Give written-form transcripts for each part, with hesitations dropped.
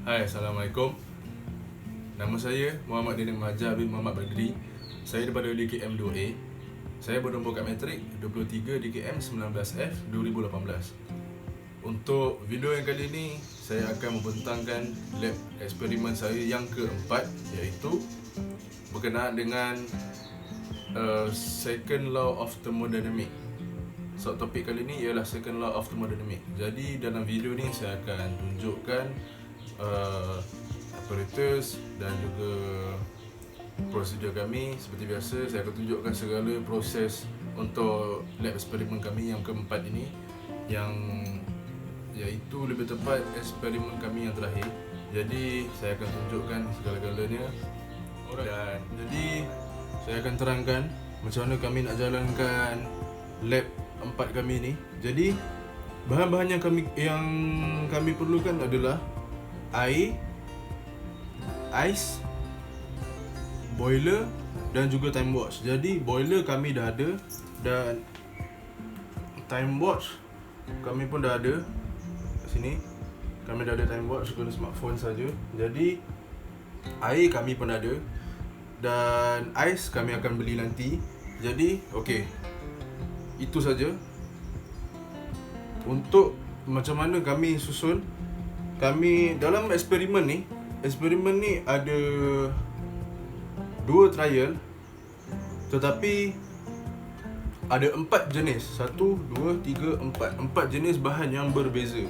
Hai, Assalamualaikum. Nama saya Muhammad Dinin Mahathir bin Muhammad Badri. Saya daripada DKM 2A. Saya bernombor kat matrik 23 DKM 19F 2018. Untuk video yang kali ini, saya akan membentangkan lab eksperimen saya yang keempat, iaitu berkenaan dengan second law of thermodynamic. So, topik kali ini ialah second law of thermodynamic. Jadi dalam video ni saya akan tunjukkan apparatus dan juga prosedur kami. Seperti biasa, saya akan tunjukkan segala proses untuk lab eksperimen kami yang keempat ini, yang iaitu lebih tepat eksperimen kami yang terakhir. Jadi saya akan tunjukkan segala-galanya. Dan jadi saya akan terangkan macam mana kami nak jalankan lab empat kami ni. Jadi bahan-bahan yang kami perlukan adalah air, ais, boiler dan juga time watch. Jadi boiler kami dah ada dan time watch kami pun dah ada. Kat sini kami dah ada time watch guna smartphone saja. Jadi air kami pun ada dan ais kami akan beli nanti. Jadi okey, itu saja. Untuk macam mana kami susun, kami dalam eksperimen ni ada 2 trial, tetapi ada 4 jenis. 1, 2, 3, 4 jenis bahan yang berbeza,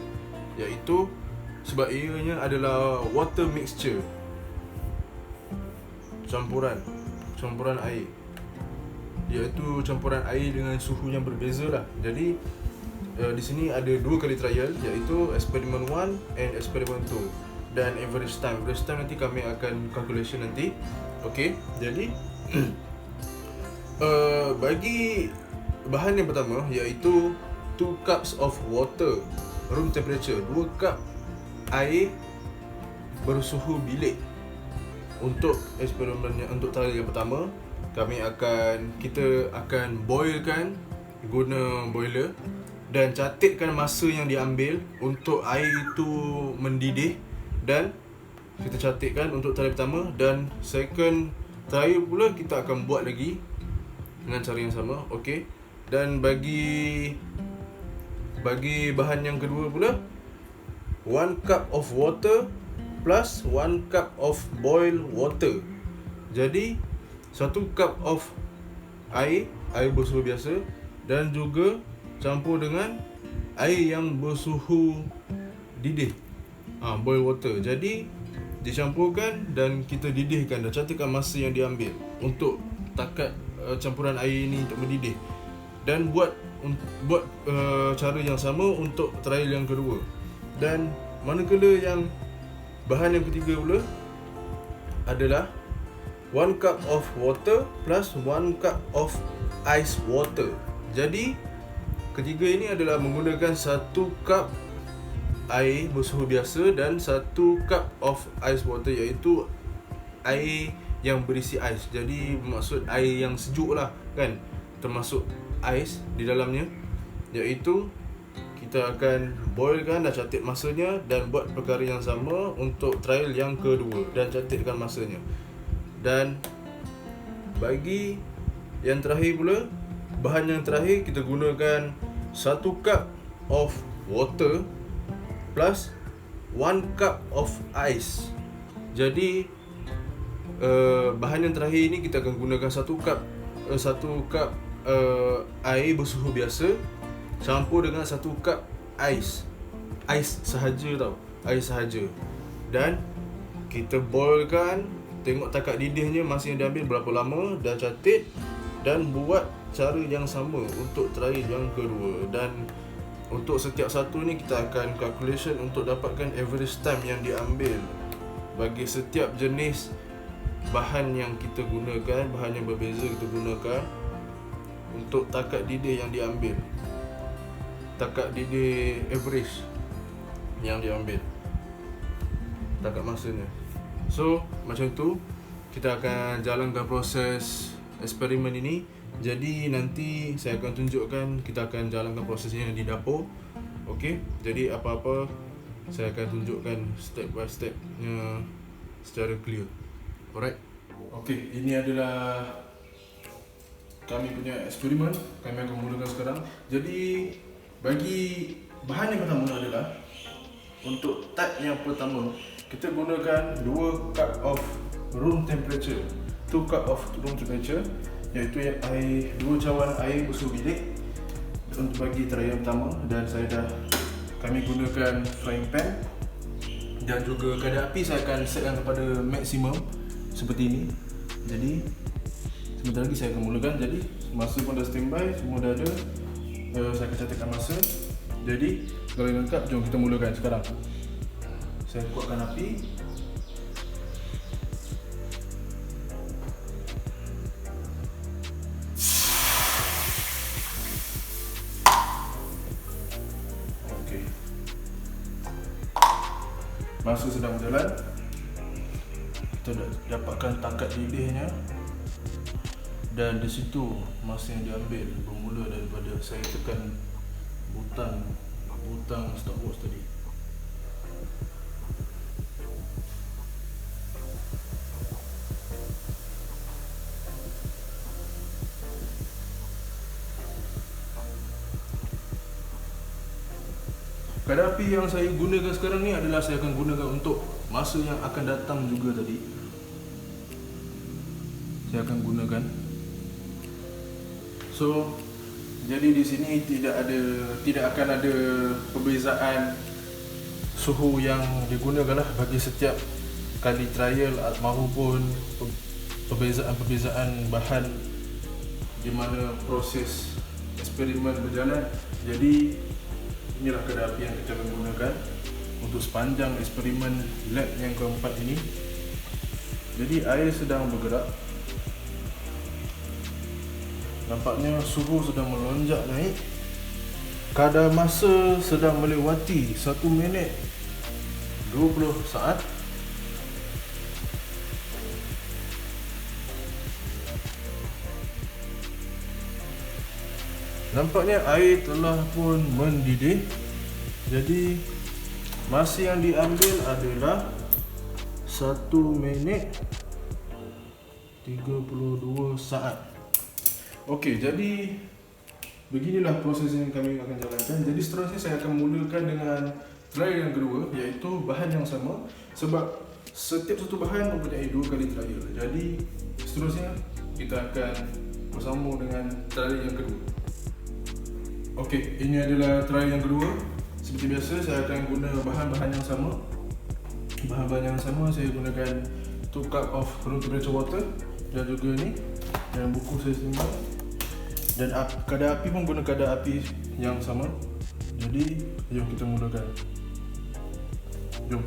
iaitu sebab ianya adalah water mixture, campuran air, iaitu campuran air dengan suhu yang berbeza lah. Jadi di sini ada 2 kali trial, iaitu eksperimen 1 and eksperimen 2, dan average time nanti kami akan calculation nanti. Okey, jadi bagi bahan yang pertama, iaitu 2 cups of water room temperature, 2 cup air bersuhu bilik. Untuk eksperimen untuk trial yang pertama, kita akan boilkan guna boiler dan catatkan masa yang diambil untuk air itu mendidih, dan kita catatkan untuk trial pertama. Dan second trial pula kita akan buat lagi dengan cara yang sama. Okey. Dan bagi bahan yang kedua pula, 1 cup of water plus 1 cup of boiled water. Jadi 1 cup of air bersuhu biasa dan juga campur dengan air yang bersuhu didih, boil water. Jadi dicampurkan dan kita didihkan, dan catatkan masa yang diambil untuk takat campuran air ini untuk mendidih. Dan buat cara yang sama untuk trial yang kedua. Dan manakala yang bahan yang ketiga pula adalah 1 cup of water plus 1 cup of ice water. Jadi ketiga ini adalah menggunakan 1 cup air bersuhu biasa dan 1 cup of ice water, iaitu air yang berisi ais. Jadi maksud air yang sejuk lah kan, termasuk ais di dalamnya. Iaitu kita akan boilkan dan catat masanya, dan buat perkara yang sama untuk trial yang kedua dan catatkan masanya. Dan bagi yang terakhir pula, bahan yang terakhir kita gunakan 1 cup of water plus 1 cup of ice. Jadi bahan yang terakhir ini kita akan gunakan 1 cup air bersuhu biasa campur dengan 1 cup ais sahaja air sahaja. Dan kita boilkan, tengok takat didihnya, masa yang diambil berapa lama, dan catat dan buat cara yang sama untuk trial yang kedua. Dan untuk setiap satu ni kita akan calculation untuk dapatkan average time yang diambil bagi setiap jenis bahan yang kita gunakan, bahan yang berbeza kita gunakan untuk takat didih yang diambil, takat didih average yang diambil, takat masanya. So macam tu kita akan jalankan proses eksperimen ini. Jadi nanti saya akan tunjukkan kita akan jalankan prosesnya di dapur. Okey, jadi apa-apa saya akan tunjukkan step by stepnya secara clear. Alright. Okay, ini adalah kami punya eksperimen. Kami akan mulakan sekarang. Jadi bagi bahan yang pertama adalah untuk type yang pertama, kita gunakan 2 cup of room temperature. 2 cup of room temperature, iaitu air 2 cawan air bersuhu bilik untuk bagi trial pertama. Dan kami gunakan frying pan, dan juga kadar api saya akan setkan kepada maksimum seperti ini. Jadi sebentar lagi saya akan mulakan. Jadi masa pun dah standby, semua dah ada. Saya akan catatkan masa. Jadi kalau lengkap, jom kita mulakan sekarang. Saya kuatkan api. Okey. Masa sedang berjalan. Kita dah dapatkan takat lidihnya. Dan di situ masa yang diambil bermula daripada saya tekan butang stopwatch tadi. Kadar api yang saya gunakan sekarang ni adalah saya akan gunakan untuk masa yang akan datang juga tadi. Saya akan gunakan. So, jadi di sini tidak akan ada perbezaan suhu yang digunakan lah bagi setiap kali trial maupun perbezaan bahan di mana proses eksperimen berjalan. Jadi inilah kadar api yang kita akan gunakan untuk sepanjang eksperimen lab yang keempat ini. Jadi air sedang bergerak. Nampaknya suhu sedang melonjak naik. Kadar masa sedang melewati 1 minit 20 saat. Nampaknya air telah pun mendidih. Jadi masa yang diambil adalah 1 minit 32 saat. Okey, jadi beginilah proses yang kami akan jalankan. Jadi seterusnya saya akan mulakan dengan trial yang kedua, iaitu bahan yang sama. Sebab setiap satu bahan mempunyai 2 kali trial. Jadi seterusnya kita akan bersambung dengan trial yang kedua. Okey, ini adalah trial yang kedua. Seperti biasa, saya akan guna bahan-bahan yang sama. Bahan-bahan yang sama saya gunakan 2 cup of room temperature water, dan juga ni dan buku saya simpan. Dan kadar api pun guna kadar api yang sama. Jadi jom kita mulakan. Jom.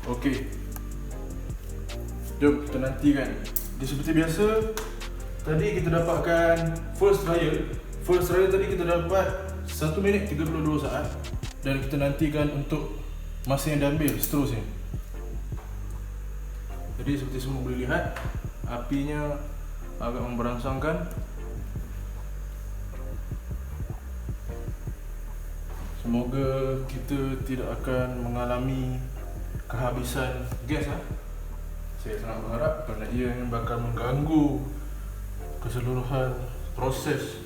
Okey. Jom kita nantikan. Jadi seperti biasa, tadi kita dapatkan first trial. First trial tadi kita dapat 1 minit 32 saat. Dan kita nantikan untuk masa yang diambil seterusnya. Jadi seperti semua boleh lihat, apinya agak memberangsangkan. Semoga kita tidak akan mengalami kehabisan gas. Saya sangat berharap, kerana ia bakal mengganggu keseluruhan proses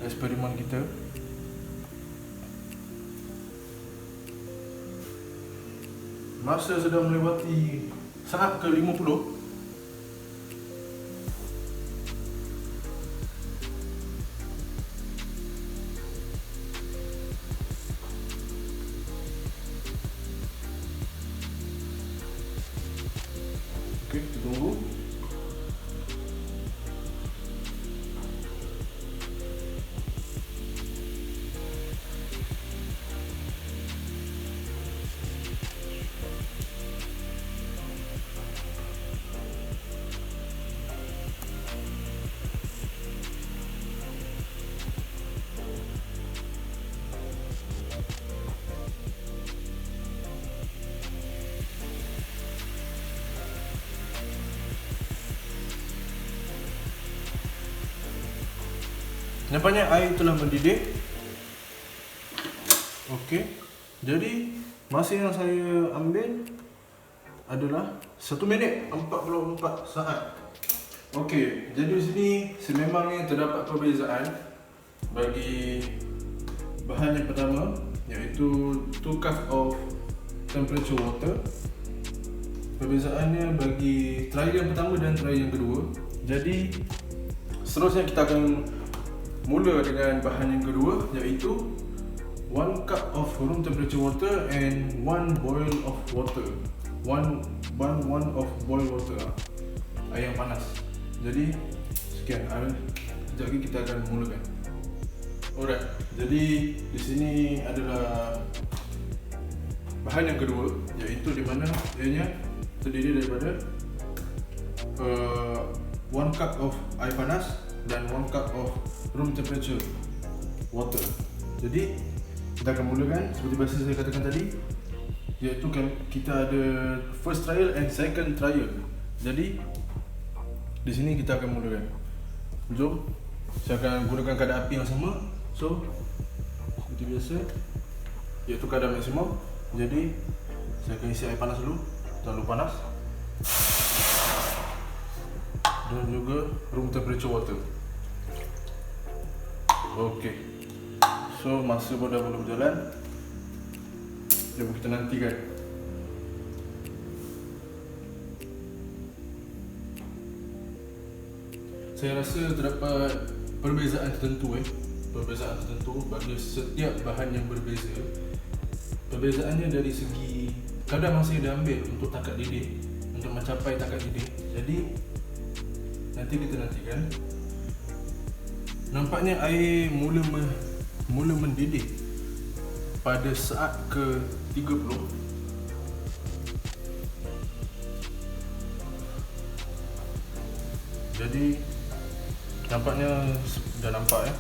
eksperimen kita. Masa sedang melewati saat ke-50. Okey, kita tunggu. nampaknya air telah mendidih. Okey, jadi masa yang saya ambil adalah 1 minit 44 saat. Okey, jadi di sini sememangnya terdapat perbezaan bagi bahan yang pertama, iaitu 2 cup of temperature water. Perbezaannya bagi trial yang pertama dan trial yang kedua. Jadi seterusnya kita akan mula dengan bahan yang kedua, iaitu 1 cup of room temperature water and 1 boil of water. 1 of boil water, air yang panas. Jadi sekian, sekejap lagi kita akan mulakan. Alright, jadi di sini adalah bahan yang kedua, iaitu di mana ianya terdiri daripada 1 cup of air panas dan 1 cup of room temperature water. Jadi kita akan mulakan seperti biasa saya katakan tadi, iaitu kita ada first trial and second trial. Jadi di sini kita akan mulakan. Jom, saya akan gunakan kadar api yang sama. So seperti biasa, iaitu kadar maksimum. Jadi saya akan isi air panas dulu, terlalu panas, dan juga room temperature water. Okey, so masa pun dah mula berjalan. Jom kita nantikan. Saya rasa terdapat perbezaan tertentu bagi setiap bahan yang berbeza. Perbezaannya dari segi kadar masa yang diambil untuk takat didih, untuk mencapai takat didih. Jadi nanti kita nantikan. Nampaknya air mula mendidih pada saat ke-30. Jadi nampaknya dah nampak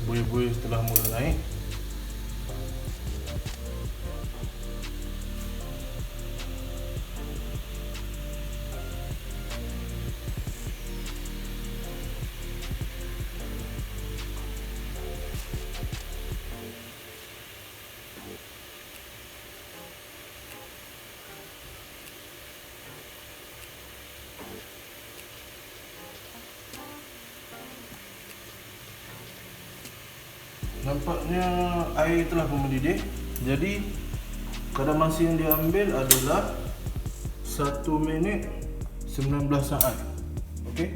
buih-buih telah mula naik. Nampaknya air telah pun mendidih. Jadi kadar masa yang diambil adalah 1 minit 19 saat. Okey,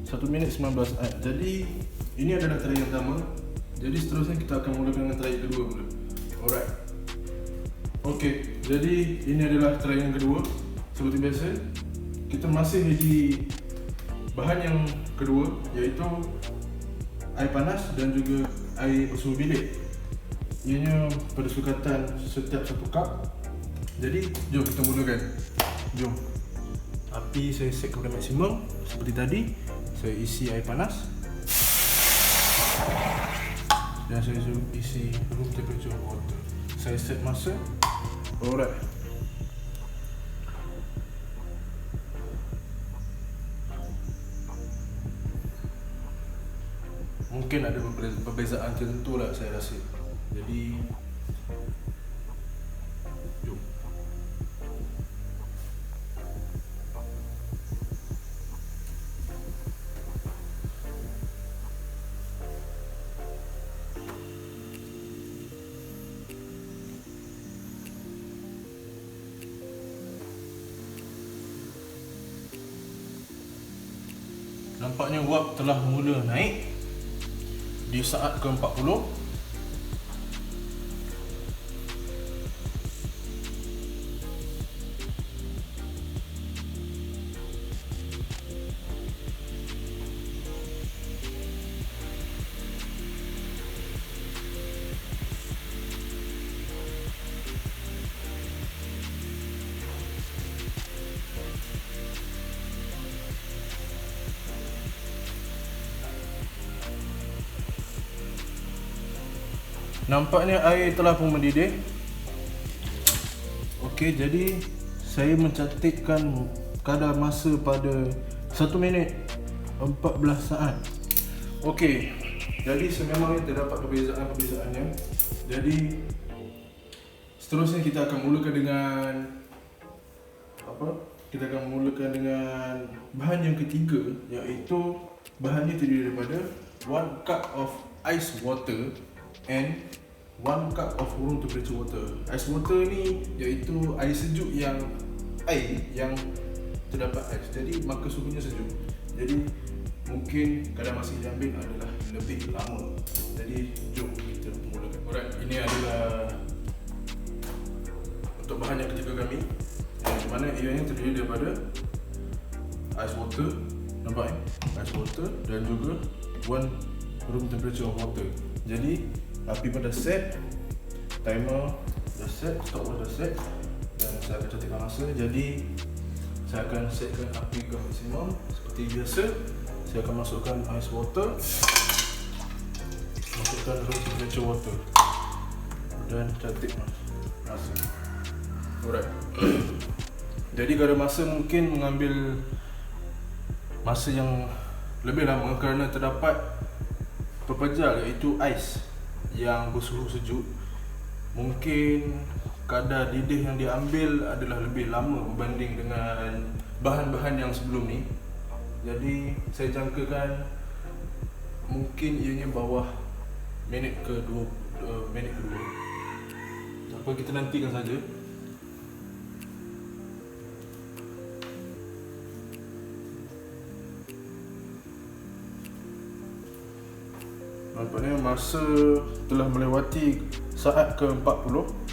1 minit 19 saat. Jadi ini adalah trial yang pertama. Jadi seterusnya kita akan mulakan dengan trial kedua pula. Alright. Okey, jadi ini adalah trial yang kedua. Seperti biasa, kita masih di bahan yang kedua, iaitu air panas dan juga air bersuhu bilik. Ianya pada sukatan setiap 1 cup. Jadi jom kita mulakan. Jom. Api saya set kepada maksimum. Seperti tadi, saya isi air panas dan saya isi room temperature water. Saya set masa. Alright. Mungkin ada perbezaan tertentu lah saya rasa. Jadi jom. Nampaknya uap telah mula naik di saat ke-40. Nampaknya air telah pun mendidih. Okey, jadi saya mencantikkan kadar masa pada 1 minit 14 saat. Okey, Jadi sememangnya terdapat perbezaan-perbezaannya. Jadi seterusnya kita akan mulakan dengan Kita akan mulakan dengan bahan yang ketiga, iaitu bahannya terdiri daripada 1 cup of ice water and 1 cup of room temperature water. Ice water ni iaitu air sejuk yang terdapat ais. Jadi maka suhunya sejuk. Jadi mungkin kadar masa yang diambil adalah lebih lama. Jadi jom kita mulakan. Alright, ini adalah untuk bahan yang ketiga kami, yang mana ianya terdiri daripada ice water, nampak ice water, dan juga 1 room temperature of water. Jadi api pun dah set, timer dah set, stopwatch dah set, dan saya akan cantikkan masa. Jadi saya akan setkan api ke maksimum. Seperti biasa, saya akan masukkan ice water, masukkan room temperature water, dan cantik masa. Alright. Jadi kadar masa mungkin mengambil masa yang lebih lama kerana terdapat pepejal, iaitu ais yang bersuhu sejuk. Mungkin kadar didih yang diambil adalah lebih lama berbanding dengan bahan-bahan yang sebelum ni. Jadi saya jangkakan mungkin ianya bawah minit ke-2. Apa, kita nantikan saja. Nampaknya masa telah melewati saat ke-40.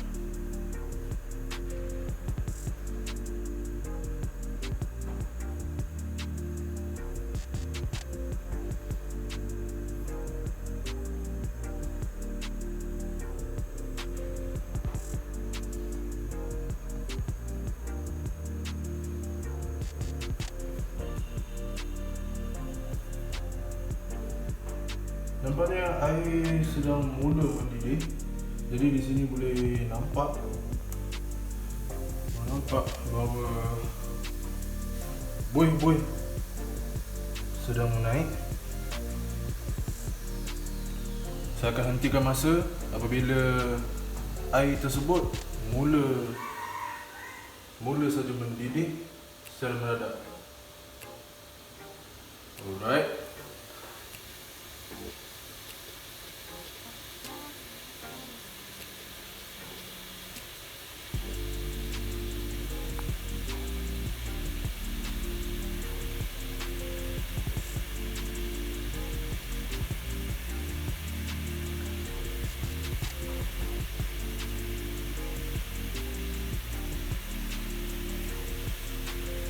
Nampaknya air sedang mula mendidih. Jadi di sini boleh nampak bahawa buih-buih sedang menaik. Saya akan hentikan masa apabila air tersebut mula saja mendidih secara mendadak. Alright.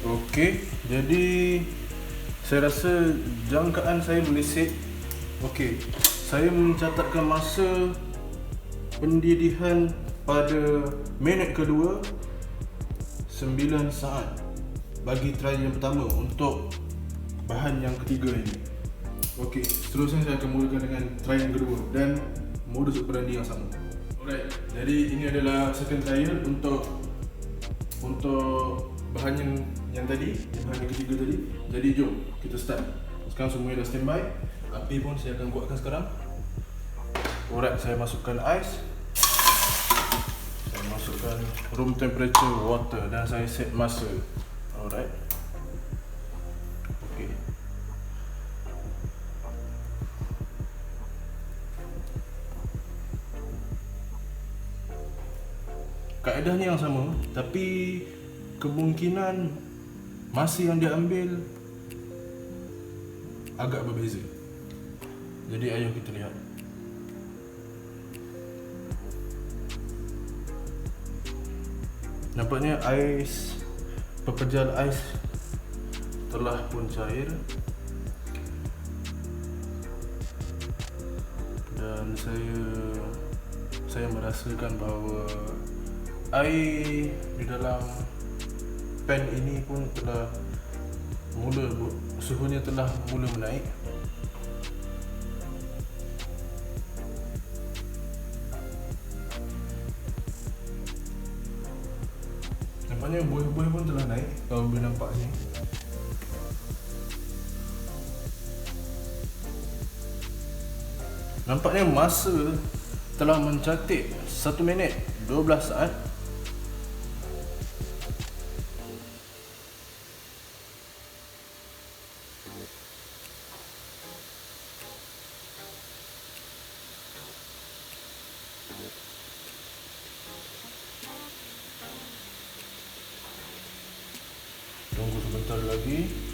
Okey, jadi saya rasa jangkaan saya boleh set. Okey, saya mencatatkan masa pendidihan pada minit kedua 9 saat bagi trial yang pertama untuk bahan yang ketiga ini. Okey, seterusnya saya akan mulakan dengan trial yang kedua dan modus operandi yang sama. Alright, jadi ini adalah second trial untuk bahan yang tadi, bahan yang ketiga tadi. Jadi jom kita start. Sekarang semuanya dah standby. Api pun saya akan kuatkan sekarang. Alright, saya masukkan ais, saya masukkan room temperature water, dan saya set masa. Alright. Okey. Kaedahnya yang sama, tapi kemungkinan masa yang diambil agak berbeza. Jadi ayo kita lihat. Nampaknya pepejal ais telah pun cair, dan saya merasakan bahawa air di dalam pan ini pun telah suhunya telah mula menaik. Nampaknya buih-buih pun telah naik, kalau boleh nampak ni. Nampaknya masa telah mencatik 1 minit 12 saat. Tunggu sebentar lagi.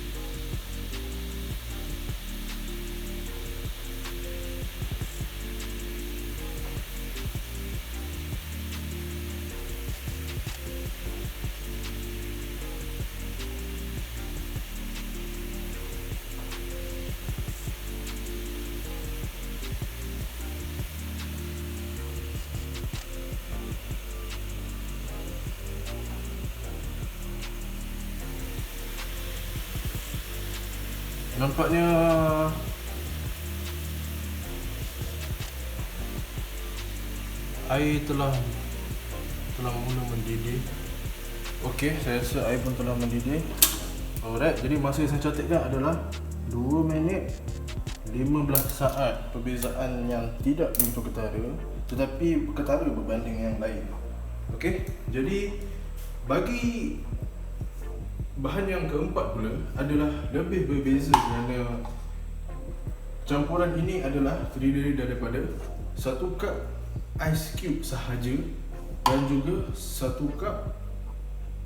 Nampaknya air telah mula mendidih. Okey, saya rasa air pun telah mendidih. Alright, jadi masa yang saya catatkan adalah 2 minit 15 saat. Perbezaan yang tidak begitu ketara, tetapi ketara berbanding yang lain. Okey, jadi bagi bahan yang keempat pula adalah lebih berbeza kerana campuran ini adalah terdiri daripada 1 cup ice cube sahaja dan juga 1 cup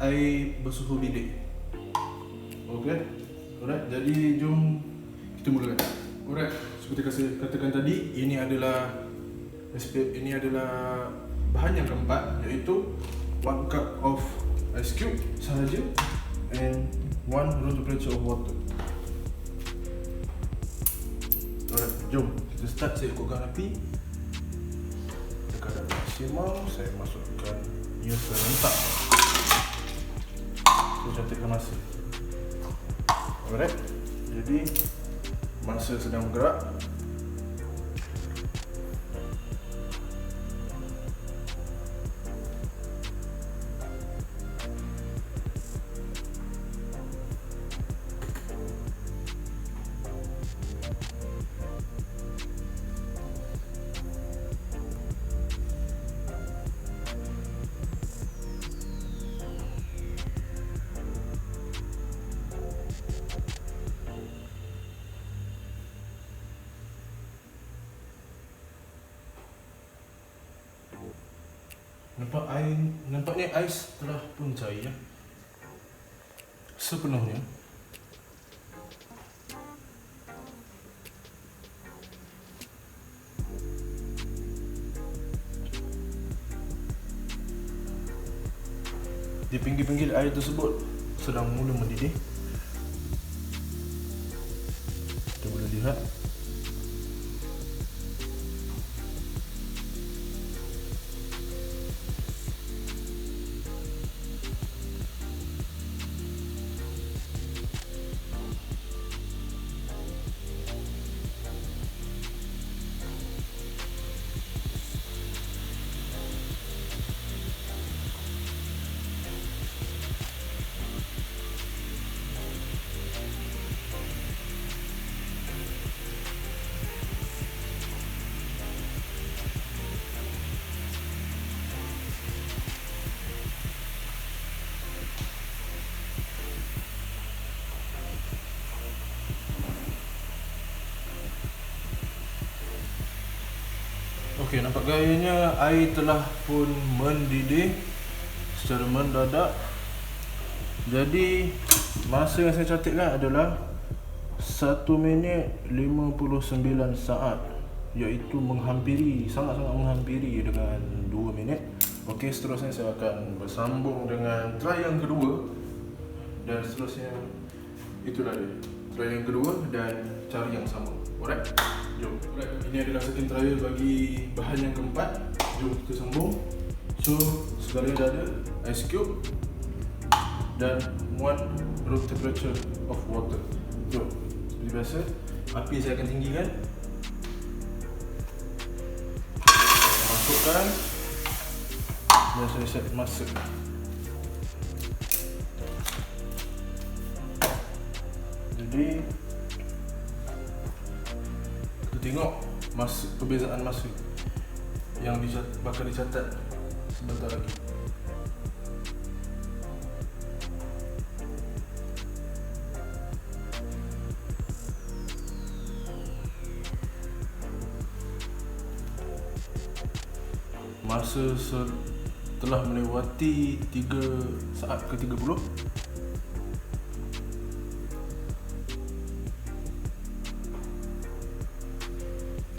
air bersuhu bilik. Okey. Alright, jadi jom kita mulakan. Alright, seperti saya katakan tadi, ini adalah bahan yang keempat, iaitu 1 cup of ice cube sahaja and 1 room temperature of water. Alright, jom kita start. Saya ikutkan api ke kadar maksimum. Saya masukkan ia serentak. Saya cantikkan masa. Alright, jadi masa sedang bergerak. Nampaknya ais telah pun cair sepenuhnya. Di pinggir-pinggir air tersebut sedang mula mendidih. Kita boleh lihat. Okey, nampak gayanya air telah pun mendidih secara mendadak. Jadi masa yang saya catatkan adalah 1 minit 59 saat, iaitu sangat-sangat menghampiri dengan 2 minit. Okey, seterusnya saya akan bersambung dengan try yang kedua. Dan seterusnya itulah dia, try yang kedua dan cara yang sama. Alright, jom. Alright, ini adalah second trial bagi bahan yang keempat. Jom kita sambung. So, segalanya dah ada. Ice cube dan 1 room temperature of water. Jom, seperti biasa, api saya akan tinggikan. Saya masukkan dan saya set masa. Jadi kita tengok perbezaan masa yang bakal dicatat sebentar lagi. Masa setelah melewati 3 saat ke 30,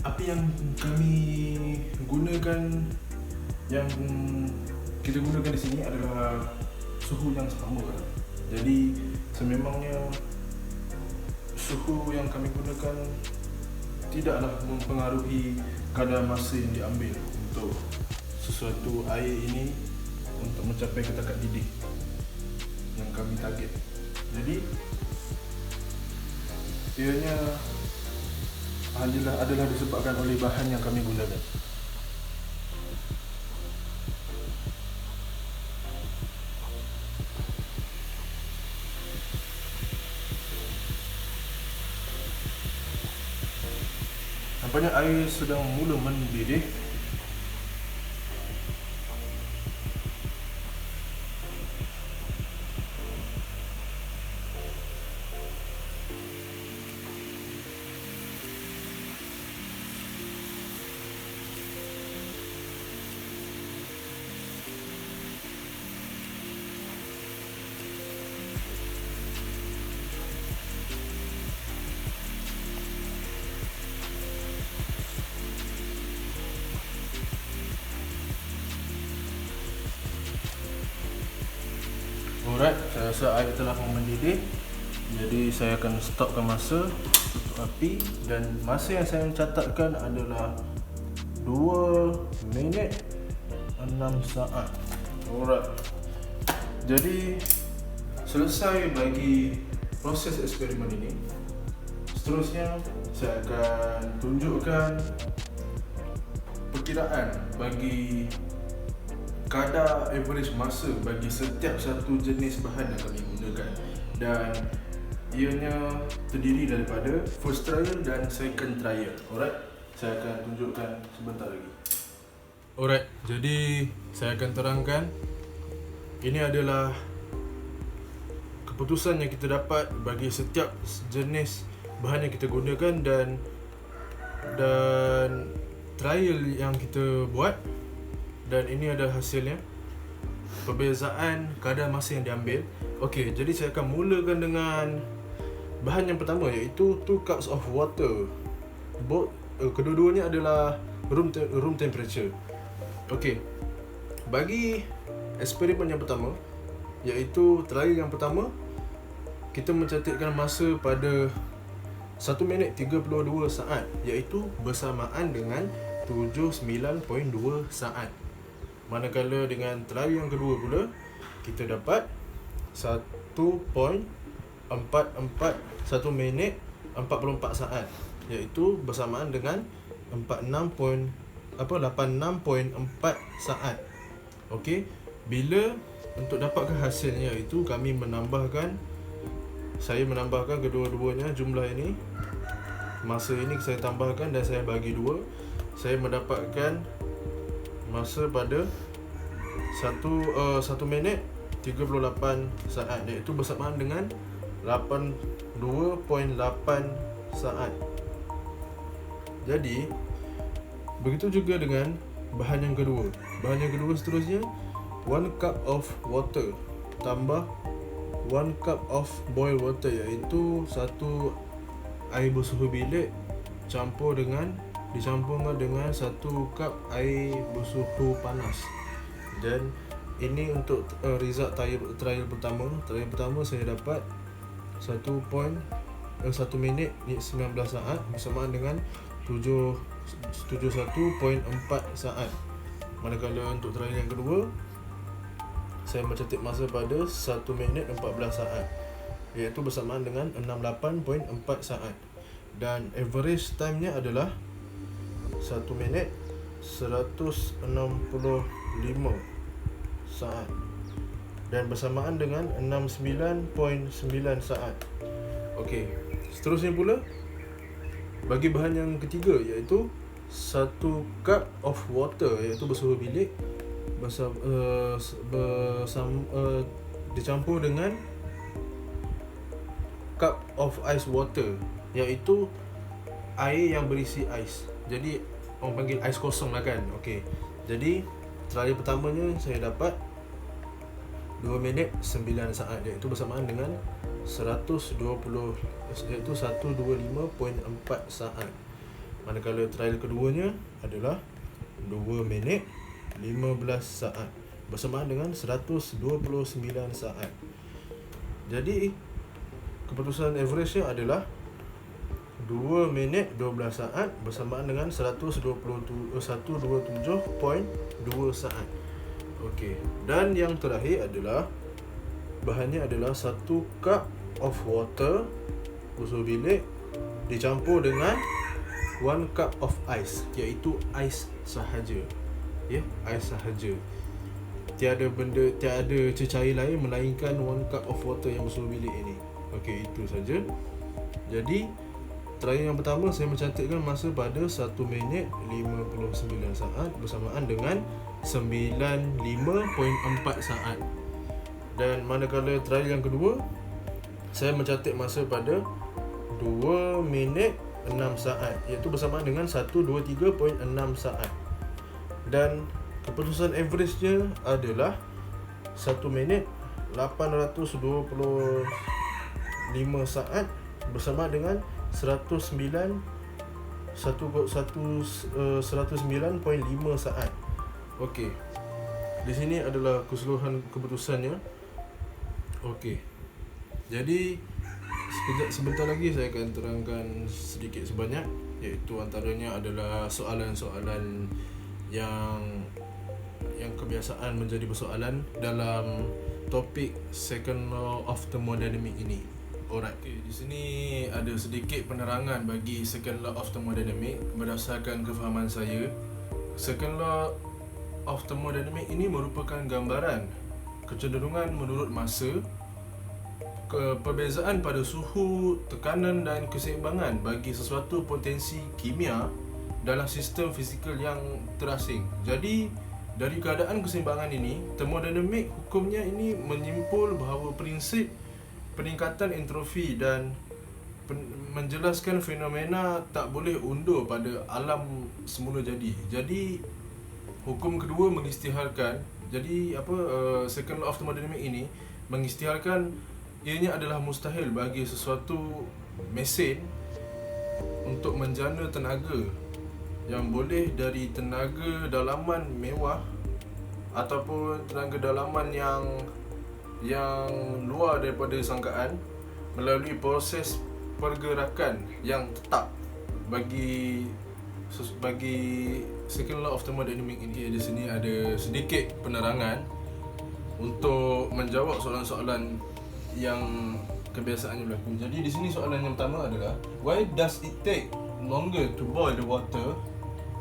api yang kami gunakan, yang kita gunakan di sini adalah suhu yang sama. Jadi sememangnya suhu yang kami gunakan tidaklah mempengaruhi kadar masa yang diambil untuk sesuatu air ini untuk mencapai ke takap didih yang kami target. Jadi ianya adalah disebabkan oleh bahan yang kami gunakan. Nampaknya air sedang mula mendidih. Alright, saya rasa air telah mendidih. Jadi saya akan stopkan masa, tutup api, dan masa yang saya catatkan adalah 2 minit 6 saat. Alright. Jadi selesai bagi proses eksperimen ini. Seterusnya saya akan tunjukkan perkiraan bagi kadar average masa bagi setiap satu jenis bahan yang kami gunakan, dan ianya terdiri daripada first trial dan second trial. Alright, saya akan tunjukkan sebentar lagi. Alright, jadi saya akan terangkan. Ini adalah keputusan yang kita dapat bagi setiap jenis bahan yang kita gunakan dan trial yang kita buat. Dan ini adalah hasilnya, perbezaan kadar masa yang diambil. Okey, jadi saya akan mulakan dengan bahan yang pertama, iaitu 2 cups of water. Kedua-duanya adalah room temperature. Okey, bagi eksperimen yang pertama, iaitu trial yang pertama, kita mencatatkan masa pada 1 minit 32 saat, iaitu bersamaan dengan 79.2 saat. Manakala dengan trial yang kedua pula, kita dapat 1 minit 44 saat, iaitu bersamaan dengan 86.4 saat. Okey, bila untuk dapatkan hasilnya, iaitu saya menambahkan kedua-duanya, jumlah ini, masa ini saya tambahkan dan saya bagi 2. Saya mendapatkan masa pada 1 minit 38 saat, iaitu bersamaan dengan 82.8 saat. Jadi begitu juga dengan bahan yang kedua. Bahan yang kedua seterusnya, 1 cup of water tambah 1 cup of boil water, iaitu 1 air bersuhu bilik dicampurkan dengan 1 cup air bersuhu panas. Dan ini untuk result trial pertama. Trial pertama saya dapat 1 minit 19 saat bersamaan dengan 71.4 saat. Manakala untuk trial yang kedua, saya mencatat masa pada 1 minit 14 saat, iaitu bersamaan dengan 68.4 saat. Dan average time-nya adalah 1 minit 165 saat dan bersamaan dengan 69.9 saat. Okey, seterusnya pula bagi bahan yang ketiga, iaitu 1 cup of water, iaitu bersuhu bilik dicampur dengan cup of ice water, iaitu air yang berisi ais. Jadi orang panggil ais kosong lah kan. Okey. Jadi trial pertamanya saya dapat 2 minit 9 saat, iaitu bersamaan dengan 125.4 saat. Manakala trial keduanya adalah 2 minit 15 saat, bersamaan dengan 129 saat. Jadi keputusan average-nya adalah 2 minit 12 saat bersamaan dengan 127.2 saat. Okey. Dan yang terakhir adalah bahannya adalah 1 cup of water bersuhu bilik dicampur dengan 1 cup of ice, iaitu ais sahaja. Ais sahaja. Tiada cecair lain melainkan 1 cup of water yang bersuhu bilik ini. Okey, itu saja. Jadi trial yang pertama saya mencantikkan masa pada 1 minit 59 saat bersamaan dengan 95.4 saat. Dan manakala trial yang kedua, saya mencatat masa pada 2 minit 6 saat, iaitu bersamaan dengan 123.6 saat. Dan keputusan average-nya adalah 1 minit 825 saat bersama dengan 109.5 saat. Okey. Di sini adalah keseluruhan keputusannya. Okey. Jadi sebentar lagi saya akan terangkan sedikit sebanyak, iaitu antaranya adalah soalan-soalan yang kebiasaan menjadi persoalan dalam topik second law of thermodynamics ini. Alright. Okay, di sini ada sedikit penerangan bagi second law of thermodynamics berdasarkan kefahaman saya. Second law of thermodynamics ini merupakan gambaran kecenderungan menurut masa, perbezaan pada suhu, tekanan dan keseimbangan bagi sesuatu potensi kimia dalam sistem fizikal yang terasing. Jadi dari keadaan keseimbangan ini, thermodinamik hukumnya ini menyimpul bahawa prinsip peningkatan entropi dan menjelaskan fenomena tak boleh undur pada alam semula jadi. Jadi hukum kedua mengisytiharkan, second law of thermodynamics ini mengisytiharkan ianya adalah mustahil bagi sesuatu mesin untuk menjana tenaga yang boleh dari tenaga dalaman mewah ataupun tenaga dalaman yang luar daripada sangkaan melalui proses pergerakan yang tetap. Bagi second law of thermodynamics ini, di sini ada sedikit penerangan untuk menjawab soalan-soalan yang kebiasaannya berlaku. Jadi di sini soalan yang pertama adalah, why does it take longer to boil the water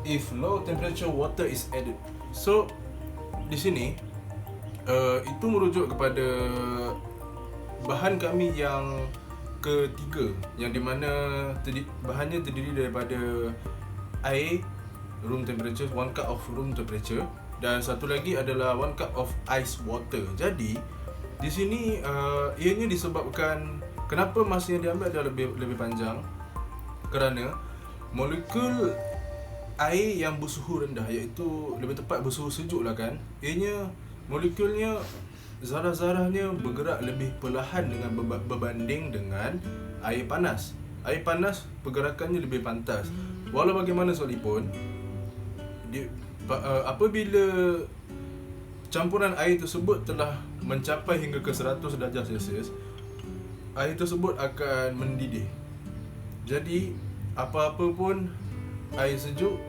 if low temperature water is added? So di sini itu merujuk kepada bahan kami yang ketiga, yang di mana bahannya terdiri daripada air room temperature, 1 cup of room temperature, dan satu lagi adalah 1 cup of ice water. Jadi di sini ianya disebabkan kenapa masa yang diambil adalah lebih panjang, kerana molekul air yang bersuhu rendah, iaitu lebih tepat bersuhu sejuk lah kan, ianya molekulnya, zarah-zarahnya bergerak lebih perlahan dengan berbanding dengan air panas. Air panas pergerakannya lebih pantas. Walau bagaimana sekalipun, apabila campuran air tersebut telah mencapai hingga ke 100 darjah Celsius, air tersebut akan mendidih. Jadi apa-apa pun air sejuk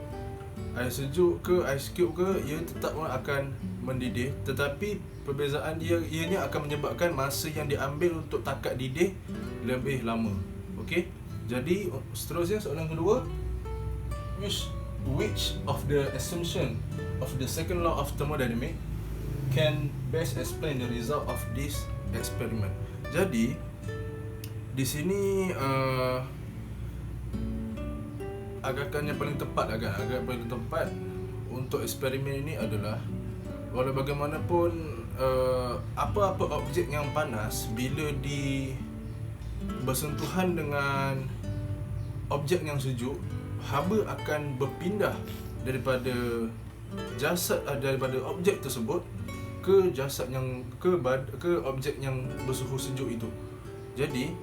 ke ice cube ke, ia tetap akan mendidih, tetapi perbezaan ianya akan menyebabkan masa yang diambil untuk takat didih lebih lama. Okey. Jadi seterusnya soalan kedua, which of the assumption of the second law of thermodynamics can best explain the result of this experiment? Jadi di sini agakan yang paling tepat untuk eksperimen ini adalah, walau bagaimanapun apa-apa objek yang panas bila bersentuhan dengan objek yang sejuk, haba akan berpindah daripada objek tersebut ke jasad yang ke objek yang bersuhu sejuk itu. Jadi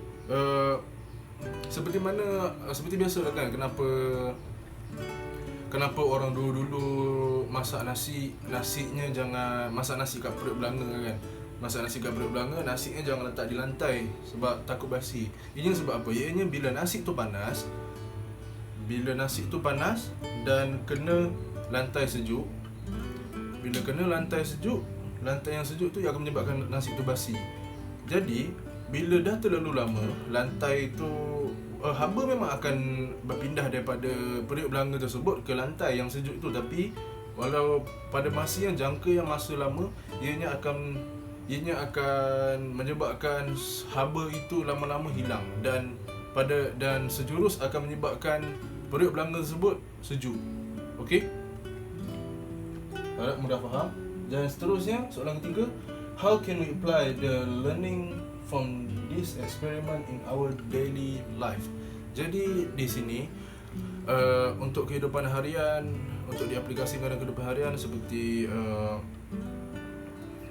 seperti biasa kan, kenapa orang dulu masak nasinya jangan masak nasi kat perut belanga kan. Masak nasi kat perut belanga, nasinya jangan letak di lantai sebab takut basi. Ianya sebab apa? Ianya bila nasi tu panas dan kena lantai sejuk. Bila kena lantai yang sejuk tu yang akan menyebabkan nasi tu basi. Jadi bila dah terlalu lama, lantai tu haba memang akan berpindah daripada periuk belanga tersebut ke lantai yang sejuk tu. Tapi walau pada masa yang lama, ianya akan menyebabkan haba itu lama-lama hilang dan sejurus akan menyebabkan periuk belanga tersebut sejuk. Okey? Harap mudah faham. Dan seterusnya, soalan ketiga, how can we apply the learning from this experiment in our daily life? Jadi di sini untuk kehidupan harian, untuk diaplikasikan dalam kehidupan harian, seperti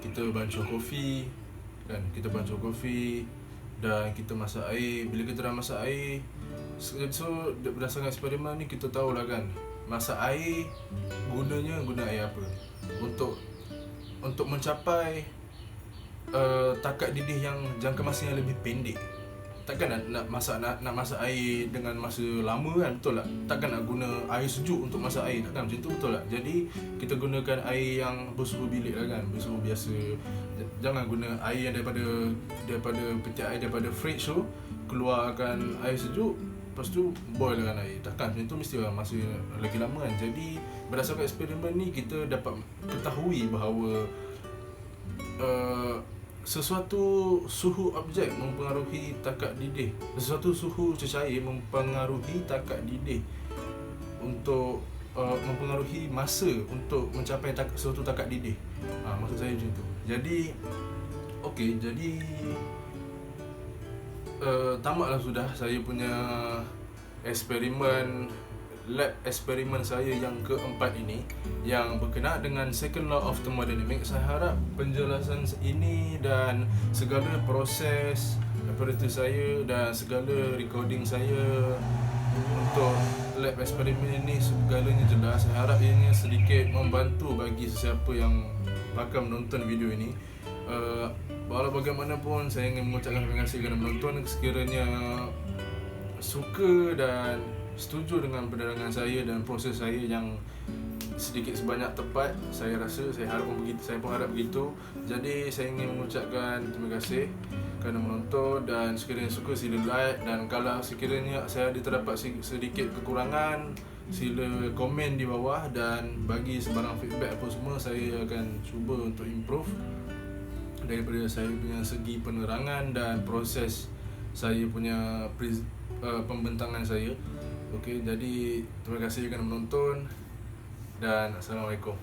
kita bancuh kopi dan kita masak air. Bila kita dah masak air, so berdasarkan eksperimen ni kita tahulah kan, masak air guna air apa untuk mencapai takat didih yang jangka masa yang lebih pendek. Takkan nak masak air dengan masa lama kan, betul tak? Takkan nak guna air sejuk untuk masak air, takkan macam tu, betul tak? Jadi kita gunakan air yang bersuhu bilik lah kan, bersuhu biasa. Jangan guna air yang daripada peti air daripada fridge tu, keluarkan air sejuk, lepas tu boil dengan air. Takkan macam tu, mesti masa lagi lama kan. Jadi berdasarkan eksperimen ni kita dapat ketahui bahawa sesuatu suhu objek mempengaruhi takat didih. Sesuatu suhu cecair mempengaruhi takat didih untuk mempengaruhi masa untuk mencapai suatu takat didih. Maksud saya macam tu. Jadi okey, tamatlah sudah saya punya lab eksperimen saya yang keempat ini yang berkenaan dengan second law of thermodynamics. Saya harap penjelasan ini dan segala proses apparatus saya dan segala recording saya untuk lab eksperimen ini segalanya jelas. Saya harap ianya sedikit membantu bagi sesiapa yang bakal menonton video ini. Walau bagaimanapun, saya ingin mengucapkan terima kasih kerana menonton. Sekiranya suka dan setuju dengan penerangan saya dan proses saya yang sedikit sebanyak tepat, saya pun harap begitu. Jadi saya ingin mengucapkan terima kasih kerana menonton, dan sekiranya suka sila like, dan kalau sekiranya saya ada terdapat sedikit kekurangan, sila komen di bawah dan bagi sebarang feedback apa semua. Saya akan cuba untuk improve daripada saya punya segi penerangan dan proses saya punya pembentangan saya. Okey, jadi terima kasih kerana menonton dan Assalamualaikum.